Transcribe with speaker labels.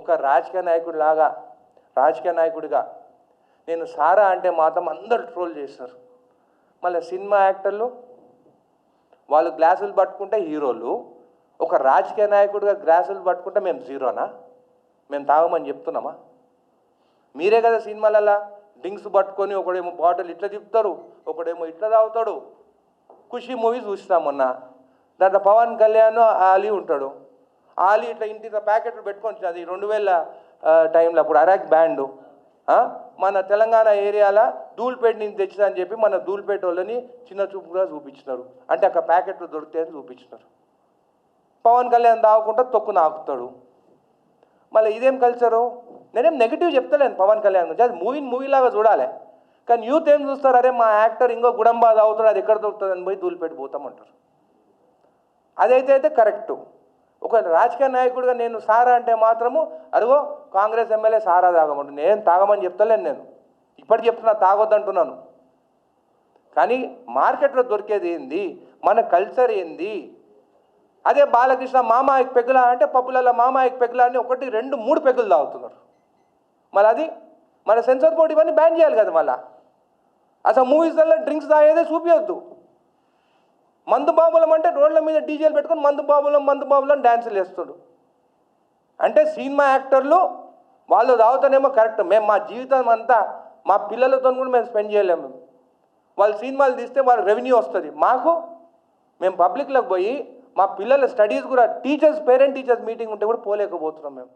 Speaker 1: ఒక రాజకీయ నాయకుడిగా నేను సారా అంటే మాత్రం అందరూ ట్రోల్ చేస్తారు. మళ్ళీ సినిమా యాక్టర్లు వాళ్ళు గ్లాసులు పట్టుకుంటే హీరోలు, ఒక రాజకీయ నాయకుడిగా గ్లాసులు పట్టుకుంటే మేము జీరోనా? మేము తాగమని చెప్తున్నామా? మీరే కదా సినిమాలలో డ్రింక్స్ పట్టుకొని ఒకడేమో బాటిల్ ఇట్లా తిప్పుతారు, ఒకడేమో ఇట్లా తాగుతాడు. ఖుషి మూవీ చూసినాం మొన్న, దాంట్లో పవన్ కళ్యాణ్ ఆలీ ఉంటాడు. ఆలీ ఇట్లా ఇంటి ప్యాకెట్లు పెట్టుకొని అది 2000 టైంలో అప్పుడు అరాక్ బ్యాండ్ మన తెలంగాణ ఏరియాలో ధూల్పేట నుంచి తెచ్చిందని చెప్పి మన ధూల్పేట వాళ్ళని చిన్న చూపుగా చూపించినారు. అంటే అక్కడ ప్యాకెట్లు దొరికితే చూపించినారు. పవన్ కళ్యాణ్ తాగకుండా తొక్కు నాకుతాడు. మళ్ళీ ఇదేం కల్చరు? నేనేం నెగిటివ్ చెప్తలేను పవన్ కళ్యాణ్ గురించి, అది మూవీలాగా చూడాలి. కానీ యూత్ ఏం చూస్తారు, అరే మా యాక్టర్ ఇంకో గుడంబా తాగుతాడు, అది ఎక్కడ దొరుకుతుంది అని పోయి ధూల్పేట పోతామంటారు. అదైతే కరెక్టు. ఒక రాజకీయ నాయకుడిగా నేను సారా అంటే మాత్రము అదిగో కాంగ్రెస్ ఎమ్మెల్యే సారా తాగమంటు. నేను తాగమని చెప్తలేను, నేను ఇప్పటికి చెప్తున్నా తాగొద్దంటున్నాను. కానీ మార్కెట్లో దొరికేది ఏంది, మన కల్చర్ ఏంది? అదే బాలకృష్ణ మామాయికి పెగ్గులా అంటే పప్పులలో మామాయికి పెగ్గులా అని 1, 2, 3 పెగ్గులు తాగుతున్నారు. మళ్ళీ అది మన సెన్సార్ బోర్డు ఇవన్నీ బ్యాన్ చేయాలి కదా. మళ్ళీ అసలు మూవీస్లలో డ్రింక్స్ తాగేదే చూపించొద్దు. మందు బాబులం అంటే రోడ్ల మీద డీజేలు పెట్టుకొని మందు బాబులం డ్యాన్సులు వేస్తాడు. అంటే సినిమా యాక్టర్లు వాళ్ళు తాగుతానేమో కరెక్ట్, మేము మా జీవితం అంతా మా పిల్లలతో కూడా మేము స్పెండ్ చేయలేము. వాళ్ళు సినిమాలు తీస్తే వాళ్ళ రెవెన్యూ వస్తుంది మాకు. మేము పబ్లిక్లోకి పోయి మా పిల్లల స్టడీస్ కూడా పేరెంట్ టీచర్స్ మీటింగ్ ఉంటే కూడా పోలేకపోతున్నాం మేము.